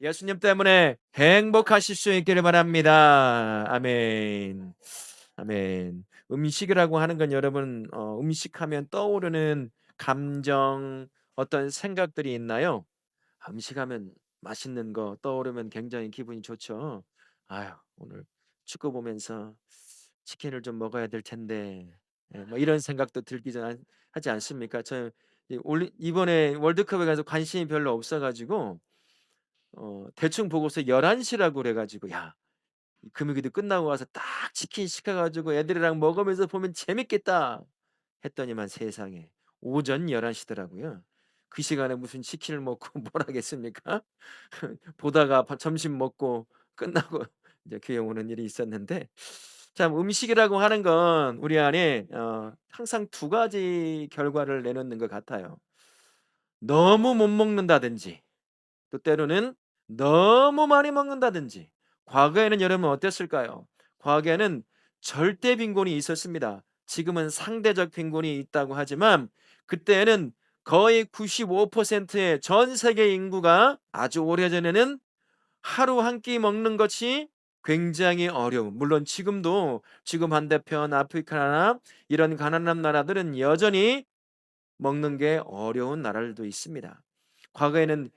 예수님 때문에 행복하실 수 있기를 바랍니다. 아멘. 아멘. 음식이라고 하는 건 여러분 음식하면 떠오르는 감정 어떤 생각들이 있나요? 음식하면 맛있는 거 떠오르면 굉장히 기분이 좋죠. 아유, 오늘 축구 보면서 치킨을 좀 먹어야 될 텐데. 예, 뭐 이런 생각도 들기 전 하지 않습니까? 저 이번에 월드컵에 가서 관심이 별로 없어 가지고 대충 보고서 11 시라고 그래 가지고 '야, 이 금요일도 끝나고 와서 딱 치킨 시켜 가지고 애들이랑 먹으면서 보면 재밌겠다.' 했더니만 세상에 오전 11 시더라고요. 그 시간에 무슨 치킨을 먹고 뭘 하겠습니까? 보다가 점심 먹고 끝나고 이제 교회 오는 일이 있었는데, 참 음식이라고 하는 건 우리 안에 항상 두 가지 결과를 내놓는 것 같아요. 너무 못 먹는다든지, 또 때로는 너무 많이 먹는다든지. 과거에는 여러분 어땠을까요? 과거에는 절대 빈곤이 있었습니다. 지금은 상대적 빈곤이 있다고 하지만 그때는 거의 95%의 전 세계 인구가 아주 오래전에는 하루 한 끼 먹는 것이 굉장히 어려운, 물론 지금도 지금 반대편 아프리카나 이런 가난한 나라들은 여전히 먹는 게 어려운 나라들도 있습니다. 과거에는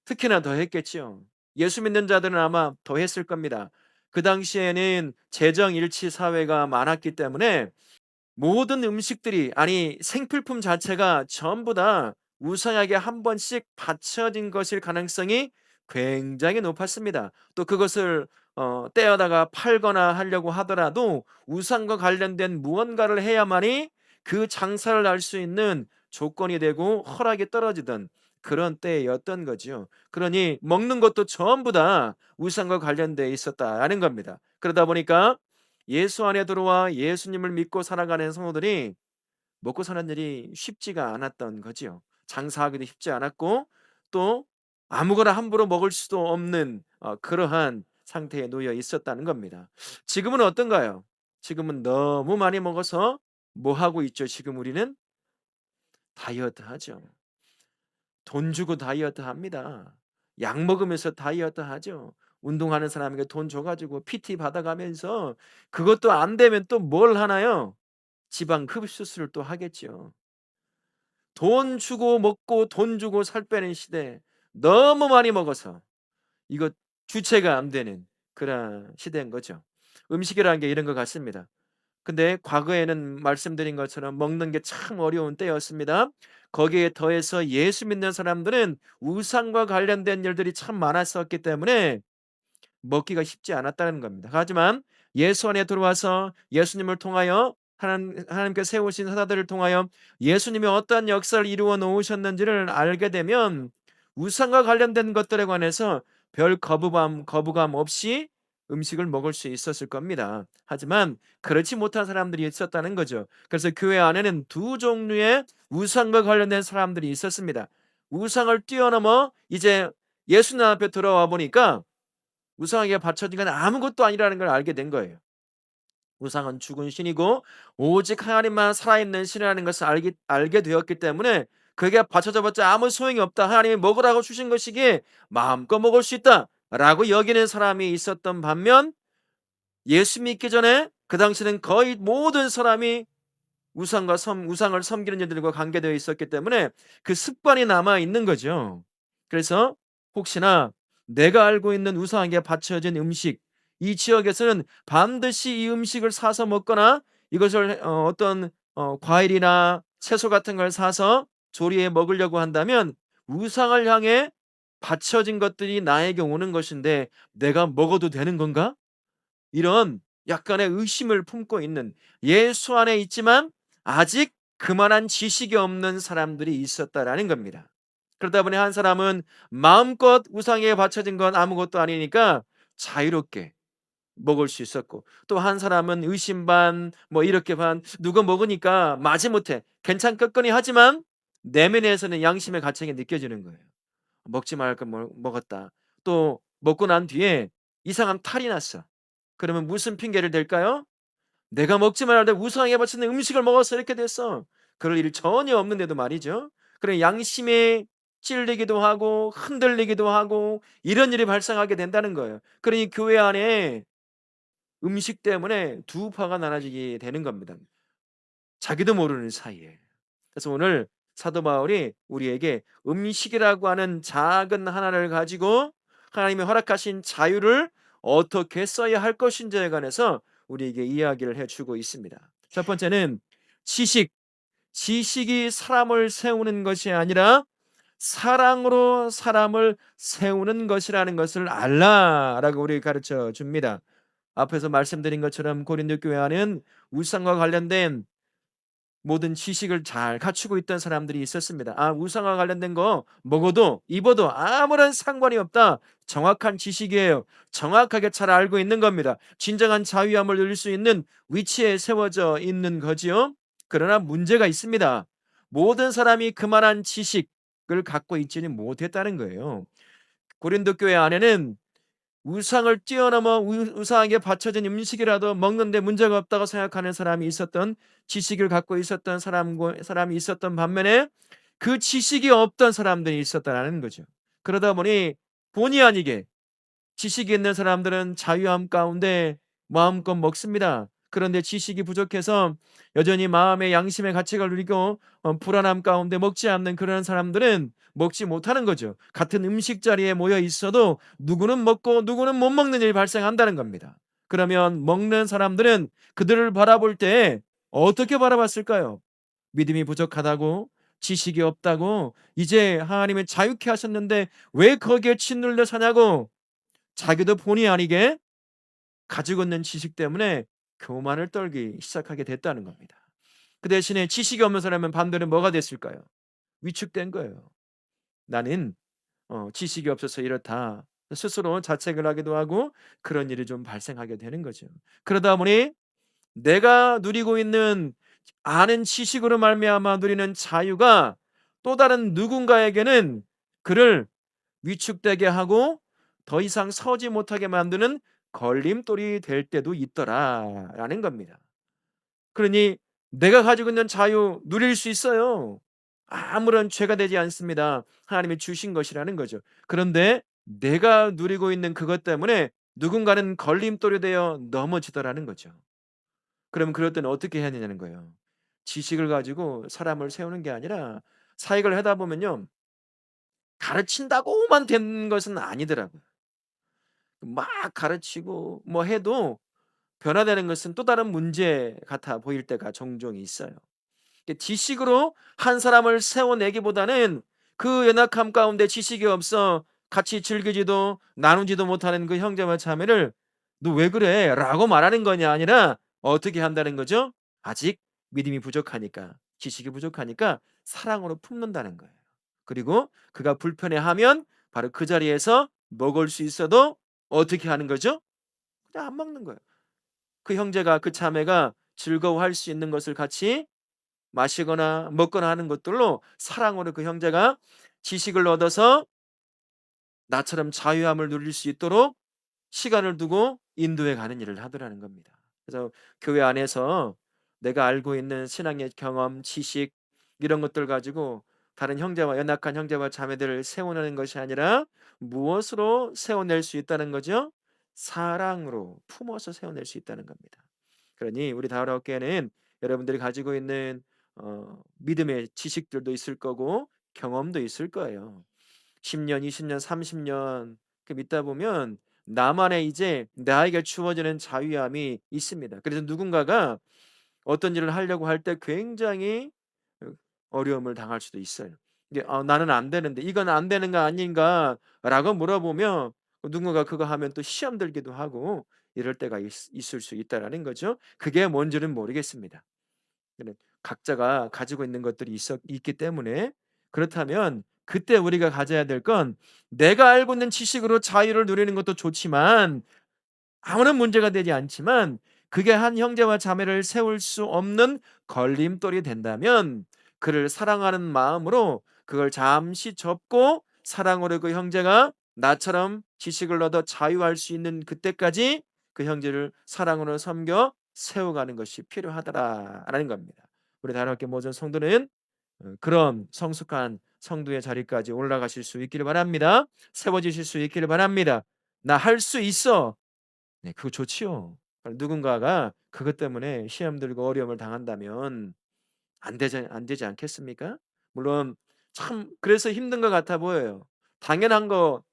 특히나 더 했겠지요. 예수 믿는 자들은 아마 더 했을 겁니다. 그 당시에는 재정 일치 사회가 많았기 때문에 모든 음식들이, 아니 생필품 자체가 전부 다 우상에게 한 번씩 바쳐진 것일 가능성이 굉장히 높았습니다. 또 그것을 떼어다가 팔거나 하려고 하더라도 우상과 관련된 무언가를 해야만이 그 장사를 할 수 있는 조건이 되고 허락이 떨어지던 그런 때였던 거죠. 그러니 먹는 것도 전부 다 우상과 관련돼 있었다라는 겁니다. 그러다 보니까 예수 안에 들어와 예수님을 믿고 살아가는 성도들이 먹고 사는 일이 쉽지가 않았던 거지요. 장사하기도 쉽지 않았고, 또 아무거나 함부로 먹을 수도 없는 그러한 상태에 놓여 있었다는 겁니다. 지금은 어떤가요? 지금은 너무 많이 먹어서 뭐 하고 있죠? 지금 우리는 다이어트 하죠. 돈 주고 다이어트 합니다. 약 먹으면서 다이어트 하죠. 운동하는 사람에게 돈 줘 가지고 PT 받아가면서 그것도 안 되면 또 뭘 하나요? 지방 흡수술을 또 하겠죠. 돈 주고 먹고 돈 주고 살 빼는 시대, 너무 많이 먹어서 이거 주체가 안 되는 그런 시대인 거죠. 음식이라는 게 이런 것 같습니다. 근데 과거에는 말씀드린 것처럼 먹는 게 참 어려운 때였습니다. 거기에 더해서 예수 믿는 사람들은 우상과 관련된 일들이 참 많았었기 때문에 먹기가 쉽지 않았다는 겁니다. 하지만 예수 안에 들어와서 예수님을 통하여 하나님께서 세우신 사도들을 통하여 예수님이 어떠한 역사를 이루어 놓으셨는지를 알게 되면 우상과 관련된 것들에 관해서 별 거부감 없이 음식을 먹을 수 있었을 겁니다. 하지만 그렇지 못한 사람들이 있었다는 거죠. 그래서 교회 안에는 두 종류의 우상과 관련된 사람들이 있었습니다. 우상을 뛰어넘어 이제 예수님 앞에 들어와 보니까 우상에게 바쳐진 건 아무것도 아니라는 걸 알게 된 거예요. 우상은 죽은 신이고 오직 하나님만 살아있는 신이라는 것을 알게 되었기 때문에 그게 바쳐져 봤자 아무 소용이 없다. 하나님이 먹으라고 주신 것이기에 마음껏 먹을 수 있다라고 여기는 사람이 있었던 반면, 예수 믿기 전에 그 당시는 거의 모든 사람이 우상을 섬기는 이들과 관계되어 있었기 때문에 그 습관이 남아 있는 거죠. 그래서 혹시나 내가 알고 있는 우상에게 바쳐진 음식, 이 지역에서는 반드시 이 음식을 사서 먹거나 이것을 어떤 과일이나 채소 같은 걸 사서 조리해 먹으려고 한다면 우상을 향해 바쳐진 것들이 나에게 오는 것인데 '내가 먹어도 되는 건가?' 이런 약간의 의심을 품고 있는, 예수 안에 있지만 아직 그만한 지식이 없는 사람들이 있었다라는 겁니다. 그러다 보니 한 사람은 마음껏 우상에 바쳐진 건 아무것도 아니니까 자유롭게 먹을 수 있었고, 또 한 사람은 의심 반 뭐 이렇게 반, 누가 먹으니까 마지못해 괜찮겠거니 하지만 내면에서는 양심의 가책이 느껴지는 거예요. 먹지 말걸 먹었다. 또 먹고 난 뒤에 이상한 탈이 났어. 그러면 무슨 핑계를 댈까요? '내가 먹지 말아야 될 우상에게 바치는 음식을 먹어서 이렇게 됐어.' 그럴 일이 전혀 없는데도 말이죠. 그런 양심의 찔리기도 하고 흔들리기도 하고 이런 일이 발생하게 된다는 거예요. 그러니 교회 안에 음식 때문에 두 파가 나눠지게 되는 겁니다. 자기도 모르는 사이에. 그래서 오늘 사도 바울이 우리에게 음식이라고 하는 작은 하나를 가지고 하나님이 허락하신 자유를 어떻게 써야 할 것인지에 관해서 우리에게 이야기를 해 주고 있습니다. 첫 번째는 지식. 지식이 사람을 세우는 것이 아니라 사랑으로 사람을 세우는 것이라는 것을 알라라고 우리에게 가르쳐 줍니다. 앞에서 말씀드린 것처럼 고린도 교회 안에는 우상과 관련된 모든 지식을 잘 갖추고 있던 사람들이 있었습니다. 우상과 관련된 거 먹어도 입어도 아무런 상관이 없다. 정확한 지식이에요. 정확하게 잘 알고 있는 겁니다. 진정한 자유함을 누릴 수 있는 위치에 세워져 있는 거지요. 그러나 문제가 있습니다. 모든 사람이 그만한 지식을 갖고 있지는 못했다는 거예요. 고린도 교회 안에는 우상을 뛰어넘어 우상에게 바쳐진 음식이라도 먹는데 문제가 없다고 생각하는 사람이 있었던, 지식을 갖고 있었던 사람이 있었던 반면에 그 지식이 없던 사람들이 있었다라는 거죠. 그러다 보니 본의 아니게 지식이 있는 사람들은 자유함 가운데 마음껏 먹습니다. 그런데 지식이 부족해서 여전히 마음의 양심의 가책을 누리고 불안함 가운데 먹지 않는 그런 사람들은 먹지 못하는 거죠. 같은 음식 자리에 모여 있어도 누구는 먹고 누구는 못 먹는 일이 발생한다는 겁니다. 그러면 먹는 사람들은 그들을 바라볼 때 어떻게 바라봤을까요? 믿음이 부족하다고, 지식이 없다고, 이제 하나님이 자유케 하셨는데 왜 거기에 짓눌려 사냐고, 자기도 본의 아니게 가지고 있는 지식 때문에 교만을 떨기 시작하게 됐다는 겁니다. 그 대신에 지식이 없는 사람은 반대로 뭐가 됐을까요? 위축된 거예요. 나는 지식이 없어서 이렇다. 스스로 자책을 하기도 하고 그런 일이 좀 발생하게 되는 거죠. 그러다 보니 내가 누리고 있는 아는 지식으로 말미암아 누리는 자유가 또 다른 누군가에게는 그를 위축되게 하고 더 이상 서지 못하게 만드는 걸림돌이 될 때도 있더라라는 겁니다. 그러니 내가 가지고 있는 자유 누릴 수 있어요. 아무런 죄가 되지 않습니다. 하나님이 주신 것이라는 거죠. 그런데 내가 누리고 있는 그것 때문에 누군가는 걸림돌이 되어 넘어지더라는 거죠. 그러면 그럴 때는 어떻게 해야 되냐는 거예요. 지식을 가지고 사람을 세우는 게 아니라, 사역을 하다 보면요, 가르친다고만 되는 것은 아니더라고요. 막 가르치고 뭐 해도 변화되는 것은 또 다른 문제 같아 보일 때가 종종 있어요. 지식으로 한 사람을 세워내기보다는 그 연약함 가운데 지식이 없어 같이 즐기지도 나누지도 못하는 그 형제와 자매를 "너 왜 그래?" 라고 말하는 것이 아니라 어떻게 한다는 거죠? 아직 믿음이 부족하니까, 지식이 부족하니까 사랑으로 품는다는 거예요. 그리고 그가 불편해하면 바로 그 자리에서 먹을 수 있어도 어떻게 하는 거죠? 그냥 안 먹는 거예요. 그 형제가, 그 자매가 즐거워할 수 있는 것을 같이 마시거나 먹거나 하는 것들로 사랑으로 그 형제가 지식을 얻어서 나처럼 자유함을 누릴 수 있도록 시간을 두고 인도해 가는 일을 하더라는 겁니다. 그래서 교회 안에서 내가 알고 있는 신앙의 경험, 지식 이런 것들 가지고 다른 형제와, 연약한 형제와 자매들을 세우는 것이 아니라 무엇으로 세워낼 수 있다는 거죠? 사랑으로 품어서 세워낼 수 있다는 겁니다. 그러니 우리 다락교회는 여러분들이 가지고 있는 믿음의 지식들도 있을 거고 경험도 있을 거예요. 10년, 20년, 30년 믿다 보면 나만의 이제 나에게 주어지는 자유함이 있습니다. 그래서 누군가가 어떤 일을 하려고 할 때 굉장히 어 어려움을 당할 수도 있어요. 이게 나는 안 되는데, 이건 안 되는 거 아닌가?"라고 물어보면 누군가가 그거 하면 또 시험 들기도 하고 이럴 때가 있을 수 있다라는 거죠. 그게 뭔지는 모르겠습니다. 그래, 각자가 가지고 있는 것들이 있기 때문에, 그렇다면 그때 우리가 가져야 될 건, 내가 알고 있는 지식으로 자유를 누리는 것도 좋지만 아무런 문제가 되지 않지만 그게 한 형제와 자매를 세울 수 없는 걸림돌이 된다면 그를 사랑하는 마음으로 그걸 잠시 접고 사랑으로 그 형제가 나처럼 지식을 얻어 자유할 수 있는 그때까지 그 형제를 사랑으로 섬겨 세워가는 것이 필요하더라라는 겁니다. 우리 다락교 모든 성도는 그런 성숙한 성도의 자리까지 올라가실 수 있기를 바랍니다. 세워지실 수 있기를 바랍니다. 나 할 수 있어. 네, 그거 좋지요. 누군가가 그것 때문에 시험 들고 어려움을 당한다면 안 되지 않겠습니까? 물론 참 그래서 힘든 것 같아 보여요. 당연한 거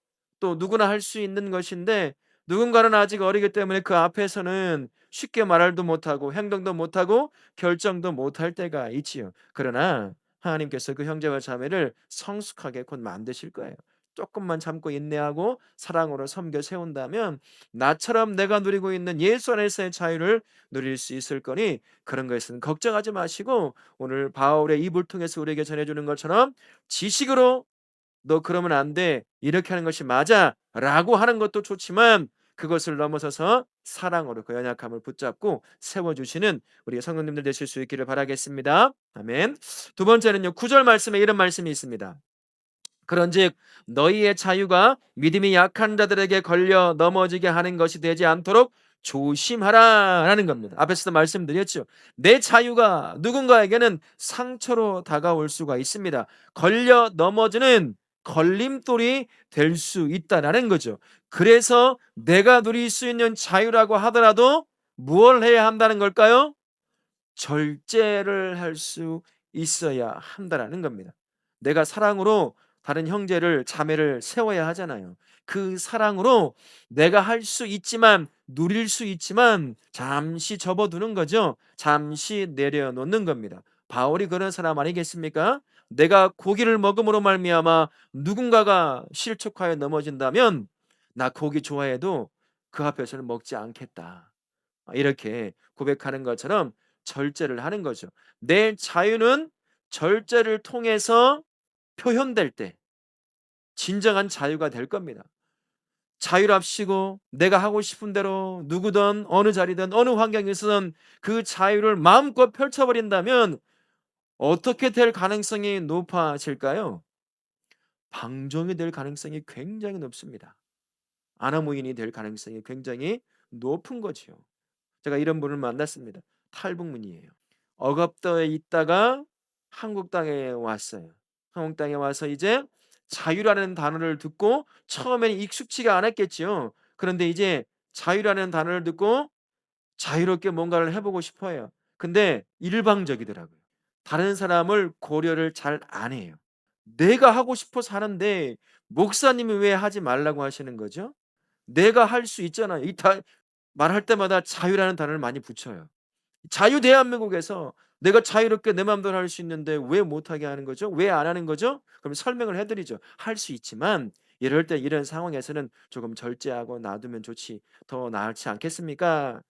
또 누구나 할 수 있는 것인데 누군가는 아직 어리기 때문에 그 앞에서는 쉽게 말도 못하고 행동도 못하고 결정도 못할 때가 있지요. 그러나 하나님께서 그 형제와 자매를 성숙하게 곧 만드실 거예요. 조금만 참고 인내하고 사랑으로 섬겨 세운다면 나처럼 내가 누리고 있는 예수 안에서의 자유를 누릴 수 있을 거니 그런 것은 걱정하지 마시고 오늘 바울의 입을 통해서 우리에게 전해주는 것처럼 지식으로 너 그러면 안 돼. 이렇게 하는 것이 맞아. 라고 하는 것도 좋지만 그것을 넘어서서 사랑으로 그 연약함을 붙잡고 세워주시는 우리 성도님들 되실 수 있기를 바라겠습니다. 아멘. 두 번째는요. 9절 말씀에 이런 말씀이 있습니다. 그런즉 너희의 자유가 믿음이 약한 자들에게 걸려 넘어지게 하는 것이 되지 않도록 조심하라라는 겁니다. 앞에서도 말씀드렸죠. 내 자유가 누군가에게는 상처로 다가올 수가 있습니다. 걸려 넘어지는 걸림돌이 될 수 있다라는 거죠. 그래서 내가 누릴 수 있는 자유라고 하더라도 무엇을 해야 한다는 걸까요? 절제를 할 수 있어야 한다라는 겁니다. 내가 사랑으로 다른 형제를 자매를 세워야 하잖아요. 그 사랑으로 내가 할 수 있지만 누릴 수 있지만 잠시 접어두는 거죠. 잠시 내려놓는 겁니다. 바울이 그런 사람 아니겠습니까? 내가 고기를 먹음으로 말미암아 누군가가 실족하여 넘어진다면 나 고기 좋아해도 그 앞에서는 먹지 않겠다. 이렇게 고백하는 것처럼 절제를 하는 거죠. 내 자유는 절제를 통해서 표현될 때 진정한 자유가 될 겁니다. 자유랍시고 내가 하고 싶은 대로 누구든 어느 자리든 어느 환경에서든 그 자유를 마음껏 펼쳐버린다면 어떻게 될 가능성이 높아질까요? 방종이 될 가능성이 굉장히 높습니다. 아나무인이 될 가능성이 굉장히 높은 거지요. 제가 이런 분을 만났습니다. 탈북민이에요. 억압도에 있다가 한국 땅에 왔어요. 한국 땅에 와서 이제 자유라는 단어를 듣고 처음에는 익숙치가 않았겠지요. 그런데 이제 자유라는 단어를 듣고 자유롭게 뭔가를 해보고 싶어요. 근데 일방적이더라고요. 다른 사람을 고려를 잘 안 해요. 내가 하고 싶어서 하는데 목사님이 왜 하지 말라고 하시는 거죠? 내가 할 수 있잖아요. 말할 때마다 자유라는 단어를 많이 붙여요. 자유 대한민국에서 내가 자유롭게 내 마음대로 할 수 있는데 왜 못하게 하는 거죠? 왜 안 하는 거죠? 그럼 설명을 해드리죠. 할 수 있지만 이럴 때 이런 상황에서는 조금 절제하고 놔두면 좋지 더 나을지 않겠습니까?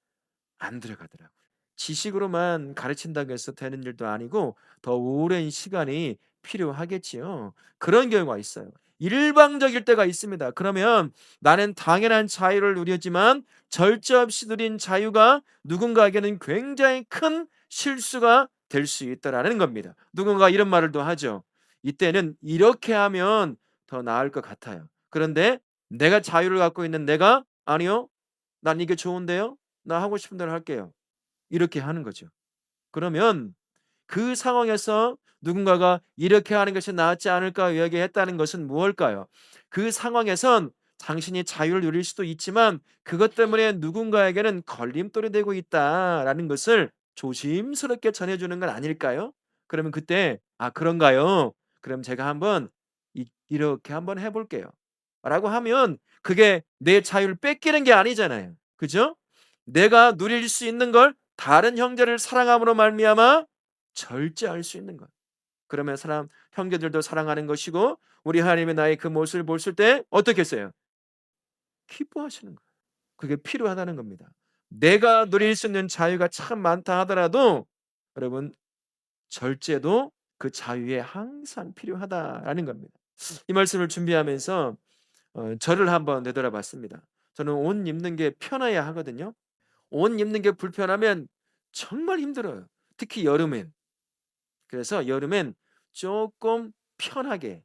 안 들어가더라고요. 지식으로만 가르친다고 해서 되는 일도 아니고 더 오랜 시간이 필요하겠지요. 그런 경우가 있어요. 일방적일 때가 있습니다. 그러면 나는 당연한 자유를 누렸지만 절제 없이 누린 자유가 누군가에게는 굉장히 큰 실수가 될 수 있다라는 겁니다. 누군가 이런 말을 또 하죠. 이때는 이렇게 하면 더 나을 것 같아요. 그런데 내가 자유를 갖고 있는 내가 아니요. 난 이게 좋은데요. 나 하고 싶은 대로 할게요. 이렇게 하는 거죠. 그러면 그 상황에서 누군가가 이렇게 하는 것이 낫지 않을까 이야기했다는 것은 무엇일까요? 그 상황에선 당신이 자유를 누릴 수도 있지만 그것 때문에 누군가에게는 걸림돌이 되고 있다라는 것을 조심스럽게 전해주는 건 아닐까요? 그러면 그때 아 그런가요? 그럼 제가 한번 이렇게 한번 해볼게요. 라고 하면 그게 내 자유를 뺏기는 게 아니잖아요. 그죠? 내가 누릴 수 있는 걸 다른 형제를 사랑함으로 말미암아 절제할 수 있는 것. 그러면 사람 형제들도 사랑하는 것이고 우리 하나님의 나의 그 모습을 보실 때 어떻게 했어요? 기뻐하시는 거예요. 그게 필요하다는 겁니다. 내가 누릴 수 있는 자유가 참 많다 하더라도 여러분 절제도 그 자유에 항상 필요하다라는 겁니다. 이 말씀을 준비하면서 저를 한번 되돌아봤습니다. 저는 옷 입는 게 편해야 하거든요. 옷 입는 게 불편하면 정말 힘들어요. 특히 여름엔. 그래서 여름엔 조금 편하게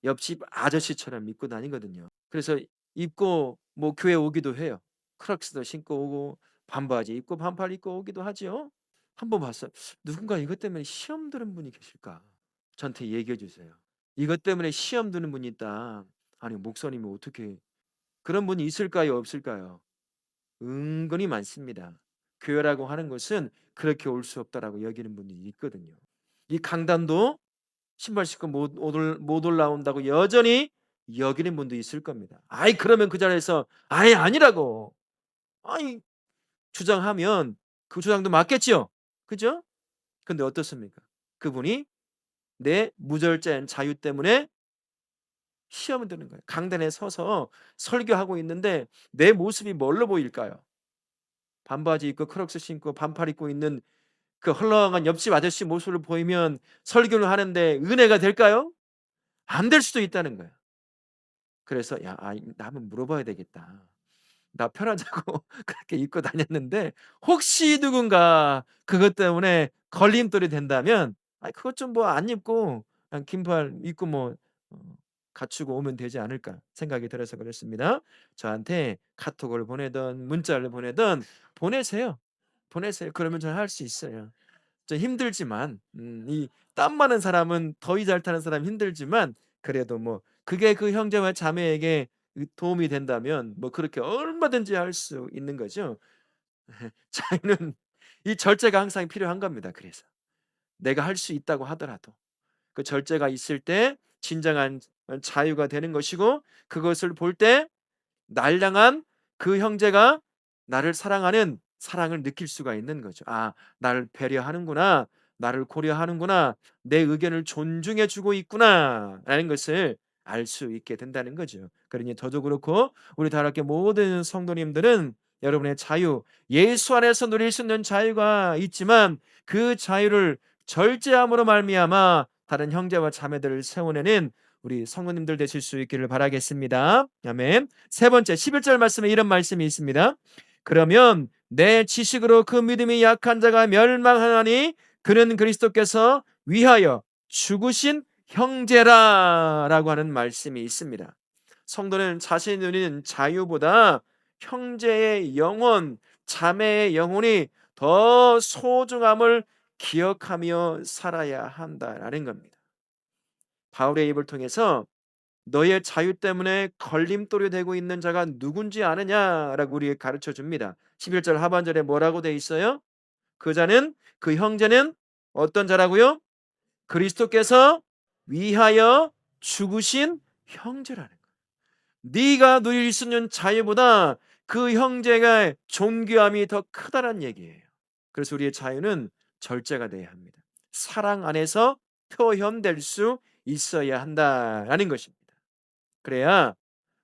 옆집 아저씨처럼 입고 다니거든요. 그래서 입고 뭐 교회 오기도 해요. 크록스도 신고 오고 반바지 입고 반팔 입고 오기도 하죠. 한번 봤어요. 누군가 이것 때문에 시험 들은 분이 계실까? 저한테 얘기해 주세요. 이것 때문에 시험 드는 분이 있다. 아니 목사님이 어떻게 그런 분이 있을까요? 없을까요? 은근히 많습니다. 교회라고 하는 것은 그렇게 올 수 없다라고 여기는 분들이 있거든요. 이 강단도 신발 신고 못 올라온다고 여전히 여기는 분도 있을 겁니다. 아이 그러면 그 자리에서 아예 아니라고. 아이 주장하면 그 주장도 맞겠지요. 그죠? 근데 어떻습니까? 그분이 내 무절제한 자유 때문에 시험을 드는 거예요. 강단에 서서 설교하고 있는데 내 모습이 뭘로 보일까요? 반바지 입고 크록스 신고 반팔 입고 있는 그 헐렁한 옆집 아저씨 모습을 보이면 설교를 하는데 은혜가 될까요? 안 될 수도 있다는 거예요. 그래서 나 한번 물어봐야 되겠다. 나 편하자고 그렇게 입고 다녔는데 혹시 누군가 그것 때문에 걸림돌이 된다면 그것 좀 뭐 안 입고 그냥 긴팔 입고 뭐 어 갖추고 오면 되지 않을까 생각이 들어서 그렇습니다. 저한테 카톡을 보내든 문자를 보내든 보내세요. 보내세요. 그러면 저는 할 수 있어요. 좀 힘들지만 이 땀 많은 사람은 더위 잘 타는 사람이 힘들지만 그래도 뭐 그게 그 형제와 자매에게 도움이 된다면 뭐 그렇게 얼마든지 할 수 있는 거죠. 자유는 이 절제가 항상 필요한 겁니다 그래서. 내가 할 수 있다고 하더라도 그 절제가 있을 때 진정한 자유가 되는 것이고 그것을 볼 때 날 향한 그 형제가 나를 사랑하는 사랑을 느낄 수가 있는 거죠. '아 나를 배려하는구나. 나를 고려하는구나. 내 의견을 존중해 주고 있구나.'라는 것을 알 수 있게 된다는 거죠. 그러니 저도 그렇고 우리 다락교 모든 성도님들은 여러분의 자유, 예수 안에서 누릴 수 있는 자유가 있지만 그 자유를 절제함으로 말미암아 다른 형제와 자매들을 세워내는 우리 성도님들 되실 수 있기를 바라겠습니다. 아멘. 세 번째 11절 말씀에 이런 말씀이 있습니다. 그러면 내 지식으로 그 믿음이 약한 자가 멸망하나니 그는 그리스도께서 위하여 죽으신 형제라라고 하는 말씀이 있습니다. 성도는 자신이 누리는 자유보다 형제의 영혼, 자매의 영혼이 더 소중함을 기억하며 살아야 한다라는 겁니다. 바울의 입을 통해서 너의 자유 때문에 걸림돌이 되고 있는 자가 누군지 아느냐라고 우리에게 가르쳐 줍니다. 11절 하반절에 뭐라고 돼 있어요? 그 자는 그 형제는 어떤 자라고요? 그리스도께서 위하여 죽으신 형제라는 거예요. 네가 누릴 수 있는 자유보다 그 형제가 존귀함이 더 크다는 얘기예요. 그래서 우리의 자유는 절제가 돼야 합니다. 사랑 안에서 표현될 수 있어야 한다라는 것입니다. 그래야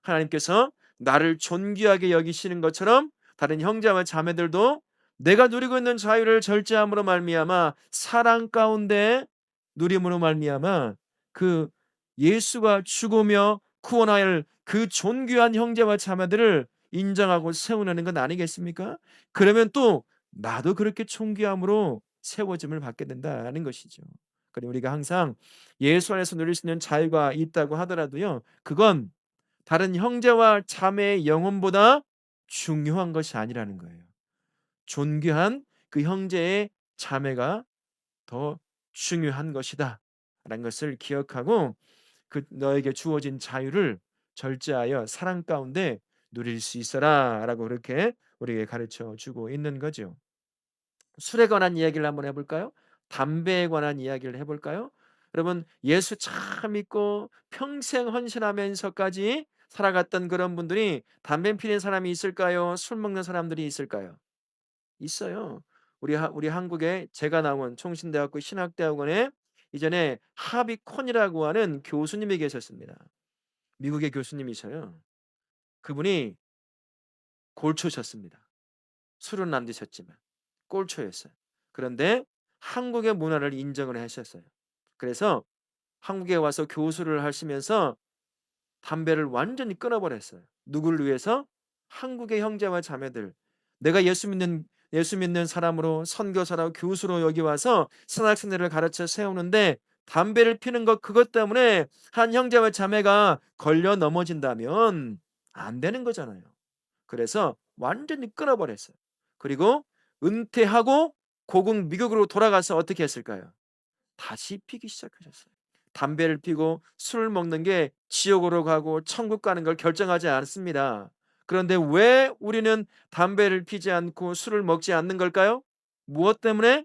하나님께서 나를 존귀하게 여기시는 것처럼 다른 형제와 자매들도 내가 누리고 있는 자유를 절제함으로 말미암아 사랑 가운데 누림으로 말미암아 그 예수가 죽으며 구원하여 그 존귀한 형제와 자매들을 인정하고 세우는 건 아니겠습니까? 그러면 또 나도 그렇게 존귀함으로 세워짐을 받게 된다는 것이죠. 그리고 우리가 항상 예수 안에서 누릴 수 있는 자유가 있다고 하더라도요. 그건 다른 형제와 자매의 영혼보다 중요한 것이 아니라는 거예요. 존귀한 그 형제의 자매가 더 중요한 것이다 라는 것을 기억하고 그 너에게 주어진 자유를 절제하여 사랑 가운데 누릴 수 있어라 라고 그렇게 우리에게 가르쳐 주고 있는 거죠. 술에 관한 이야기를 한번 해볼까요? 담배에 관한 이야기를 해볼까요? 여러분 예수 참 믿고 평생 헌신하면서까지 살아갔던 그런 분들이 담배 피는 사람이 있을까요? 술 먹는 사람들이 있을까요? 있어요. 우리 한국에 제가 나온 총신대학교 신학대학원에 이전에 하비 콘이라고 하는 교수님이 계셨습니다. 미국의 교수님이셔요. 그분이 골초셨습니다. 술은 안 드셨지만 꼴초였어요. 그런데 한국의 문화를 인정을 하셨어요. 그래서 한국에 와서 교수를 하시면서 담배를 완전히 끊어버렸어요. 누구를 위해서? 한국의 형제와 자매들. 내가 예수 믿는 사람으로 선교사라고 교수로 여기 와서 선학생들을 가르쳐 세우는데 담배를 피는 것 그것 때문에 한 형제와 자매가 걸려 넘어진다면 안 되는 거잖아요. 그래서 완전히 끊어버렸어요. 그리고 은퇴하고 고국 미국으로 돌아가서 어떻게 했을까요? 다시 피기 시작하셨어요. 담배를 피고 술을 먹는 게 지옥으로 가고 천국 가는 걸 결정하지 않습니다. 그런데 왜 우리는 담배를 피지 않고 술을 먹지 않는 걸까요? 무엇 때문에?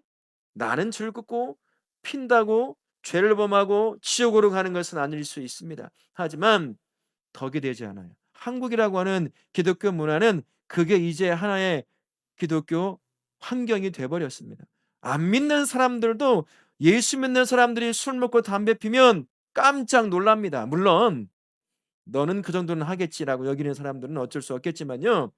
나는 즐겁고 핀다고 죄를 범하고 지옥으로 가는 것은 아닐 수 있습니다. 하지만 덕이 되지 않아요. 한국이라고 하는 기독교 문화는 그게 이제 하나의 기독교 환경이 돼 버렸습니다. 안 믿는 사람들도 예수 믿는 사람들이 술 먹고 담배 피면 깜짝 놀랍니다. 물론 '너는 그 정도는 하겠지.'라고 여기는 사람들은 어쩔 수 없겠지만요.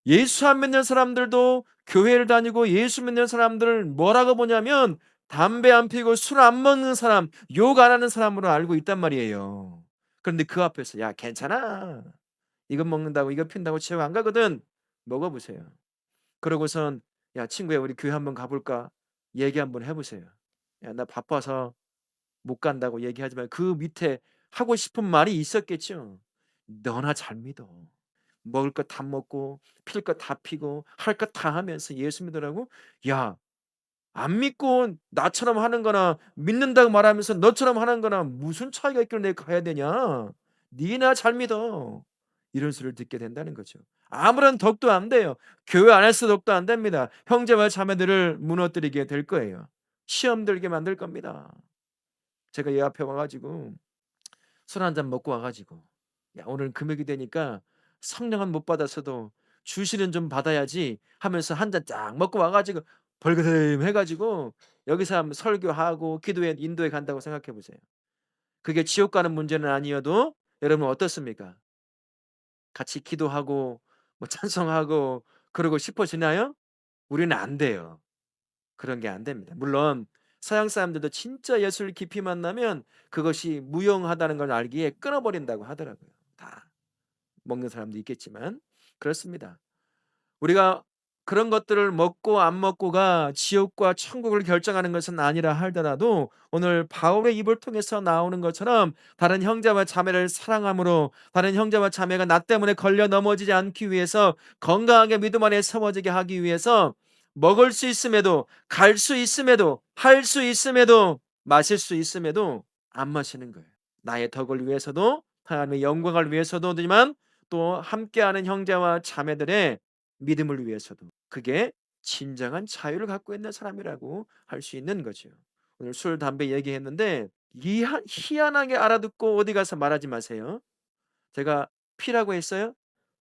예수 안 믿는 사람들도 교회를 다니고 예수 믿는 사람들을 뭐라고 보냐면 담배 안 피우고 술 안 먹는 사람, 욕 안 하는 사람으로 알고 있단 말이에요. 그런데 그 앞에서 "야 괜찮아. 이거 먹는다고 이거 핀다고 지옥 안 가거든." 먹어 보세요. 그러고선 "야 친구야 우리 교회 한번 가 볼까?" 얘기 한번 해 보세요. "야 나 바빠서 못 간다."고 얘기하지만 그 밑에 하고 싶은 말이 있었겠죠. "너나 잘 믿어." 먹을 것 다 먹고 필 것 다 피고 할 것 다 하면서 예수 믿으라고? 야 안 믿고 나처럼 하는 거나 믿는다고 말하면서 너처럼 하는 거나 무슨 차이가 있길래 내가 가야 되냐? 니나 잘 믿어. 이런 소리를 듣게 된다는 거죠. 아무런 덕도 안 돼요. 교회 안에서 덕도 안 됩니다. 형제와 자매들을 무너뜨리게 될 거예요. 시험 들게 만들 겁니다. 제가 얘 앞에 와 가지고 술 한 잔 먹고 와 가지고 "야 오늘 금요일이 되니까 성령은 못 받았어도 주시는 좀 받아야지." 하면서 한 잔 쫙 먹고 와 가지고 벌거벗해 가지고 여기서 한번 설교하고 기도에 인도해 간다고 생각해 보세요. 그게 지옥 가는 문제는 아니어도 여러분 어떻습니까? 같이 기도하고 뭐 찬송하고 그러고 싶어지나요? 우리는 안 돼요. 그런 게 안 됩니다. 물론 서양 사람들도 진짜 예수를 깊이 만나면 그것이 무용하다는 걸 알기에 끊어 버린다고 하더라고요. 다 먹는 사람도 있겠지만 그렇습니다. 우리가 그런 것들을 먹고 안 먹고가 지옥과 천국을 결정하는 것은 아니라 하더라도 오늘 바울의 입을 통해서 나오는 것처럼 다른 형제와 자매를 사랑함으로 다른 형제와 자매가 나 때문에 걸려 넘어지지 않기 위해서 건강하게 믿음 안에 세워지게 하기 위해서 먹을 수 있음에도 갈 수 있음에도 할 수 있음에도 마실 수 있음에도 안 마시는 거예요. 나의 덕을 위해서도 하나님의 영광을 위해서도지만 또 함께하는 형제와 자매들의 믿음을 위해서도 그게 진정한 자유를 갖고 있는 사람이라고 할 수 있는 거죠. 오늘 술, 담배 얘기했는데 희한하게 알아듣고 어디 가서 말하지 마세요. 제가 피라고 했어요?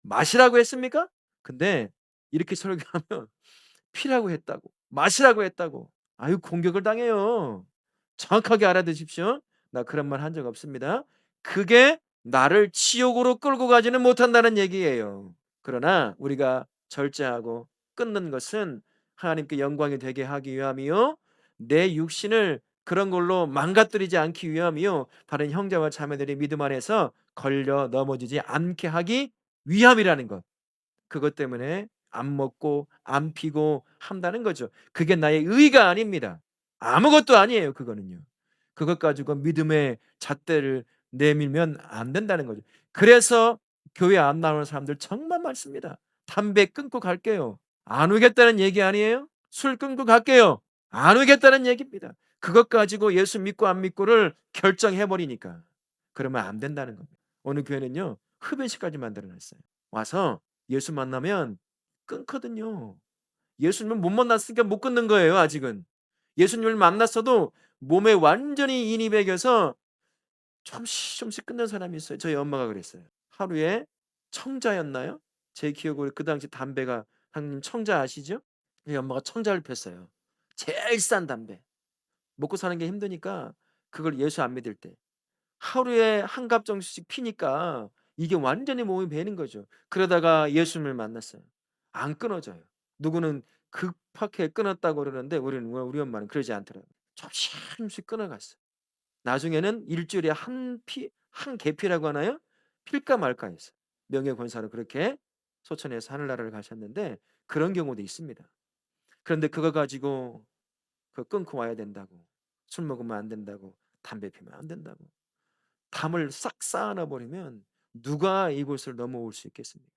마시라고 했습니까? 근데 이렇게 설교하면 피라고 했다고 마시라고 했다고 아유 공격을 당해요. 정확하게 알아두십시오. 나 그런 말 한 적 없습니다. 그게 나를 지옥으로 끌고 가지는 못한다는 얘기예요. 그러나 우리가 절제하고 끊는 것은 하나님께 영광이 되게 하기 위함이요 내 육신을 그런 걸로 망가뜨리지 않기 위함이요 다른 형제와 자매들이 믿음 안에서 걸려 넘어지지 않게 하기 위함이라는 것. 그것 때문에 안 먹고 안 피고 한다는 거죠. 그게 나의 의가 아닙니다. 아무것도 아니에요 그거는요. 그것 가지고 믿음의 잣대를 내밀면 안 된다는 거죠. 그래서 교회 안 나오는 사람들 정말 많습니다. "담배 끊고 갈게요." 안 오겠다는 얘기 아니에요? "술 끊고 갈게요." 안 오겠다는 얘기입니다. 그것 가지고 예수 믿고 안 믿고를 결정해 버리니까. 그러면 안 된다는 겁니다. 어느 교회는요 흡연실까지 만들어 놨어요. 와서 예수 만나면 끊거든요. 예수님을 못 만났으니까 못 끊는 거예요 아직은. 예수님을 만났어도 몸에 완전히 인이 배겨서 좀씩 끊는 사람이 있어요. 저희 엄마가 그랬어요. 하루에 청자였나요? 제 기억으로 그 당시 담배가 형님 청자 아시죠? 저희 엄마가 청자를 폈어요. 제일 싼 담배. 먹고 사는 게 힘드니까 그걸 예수 안 믿을 때. 하루에 한 갑 정도씩 피니까 이게 완전히 몸이 배는 거죠. 그러다가 예수님을 만났어요. 안 끊어져요. 누구는 급하게 끊었다고 그러는데 우리 엄마는 그러지 않더라고요. 조금씩 끊어갔어요. 나중에는 일 주일에 한 계피라고 하나요? 필까 말까 했어요. 명예권사로 그렇게 소천해서 하늘나라를 가셨는데 그런 경우도 있습니다. 그런데 그거 가지고 끊고 와야 된다고 술 먹으면 안 된다고 담배 피우면 안 된다고 담을 싹 쌓아놔 버리면 누가 이곳을 넘어올 수 있겠습니까?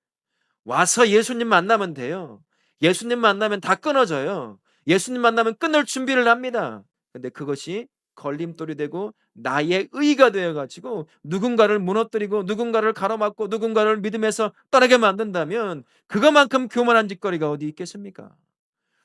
와서 예수님 만나면 돼요. 예수님 만나면 다 끊어져요. 예수님 만나면 끊을 준비를 합니다. 근데 그것이 걸림돌이 되고 나의 의가 되어 가지고 누군가를 무너뜨리고 누군가를 가로막고 누군가를 믿음에서 떠나게 만든다면 그것만큼 교만한 짓거리가 어디 있겠습니까?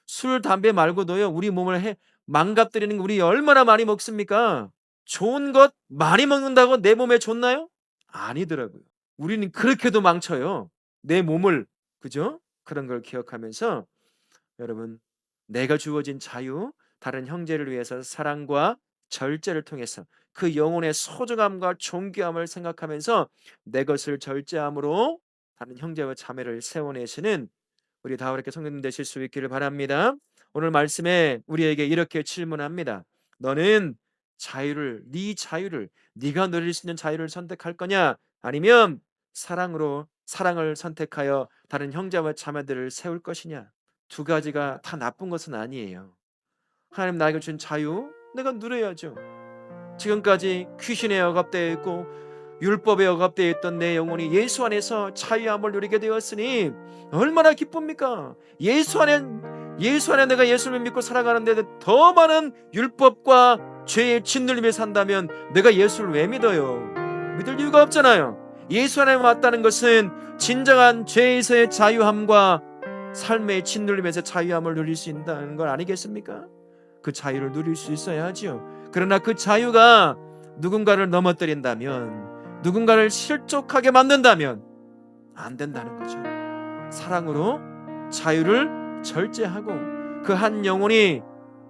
술, 담배 말고도요, 우리 몸을 망가뜨리는 거 우리 얼마나 많이 먹습니까? 좋은 것 많이 먹는다고 내 몸에 좋나요? 아니더라고요. 우리는 그렇게도 망쳐요. 내 몸을. 그죠? 그런 걸 기억하면서 여러분, 내가 주어진 자유, 다른 형제를 위해서 사랑과 절제를 통해서 그 영혼의 소중함과 존귀함을 생각하면서 내 것을 절제함으로 다른 형제와 자매를 세워내시는 우리 다우리께 성도님 되실 수 있기를 바랍니다. 오늘 말씀에 우리에게 이렇게 질문합니다. 너는 네 자유를, 네가 누릴 수 있는 자유를 선택할 거냐? 아니면 사랑을 선택하여 다른 형제와 자매들을 세울 것이냐? 두 가지가 다 나쁜 것은 아니에요. 하나님 나에게 준 자유 내가 누려야죠. 지금까지 귀신에 억압되어 있고 율법에 억압되어 있던 내 영혼이 예수 안에서 자유함을 누리게 되었으니 얼마나 기쁩니까? 예수 안에 내가 예수를 믿고 살아가는데 더 많은 율법과 죄의 짓눌림에 산다면 내가 예수를 왜 믿어요? 믿을 이유가 없잖아요. 예수 안에 왔다는 것은 진정한 죄에서의 자유함과 삶의 짓눌림에서 자유함을 누릴 수 있다는 걸 아니겠습니까? 그 자유를 누릴 수 있어야 하지요. 그러나 그 자유가 누군가를 넘어뜨린다면, 누군가를 실족하게 만든다면 안 된다는 거죠. 사랑으로 자유를 절제하고 그 한 영혼이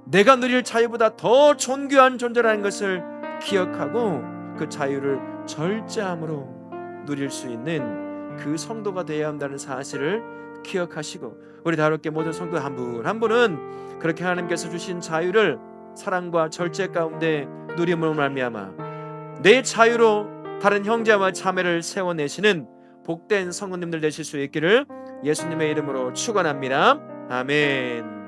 내가 누릴 자유보다 더 존귀한 존재라는 것을 기억하고 그 자유를 절제함으로 누릴 수 있는 그 성도가 되어야 한다는 사실을 기억하시고, 우리 다롭게 모든 성도 한 분 한 분은 그렇게 하나님께서 주신 자유를 사랑과 절제 가운데 누림으로 말미암아 내 자유로 다른 형제와 자매를 세워내시는 복된 성도님들 되실 수 있기를 예수님의 이름으로 축원합니다. 아멘.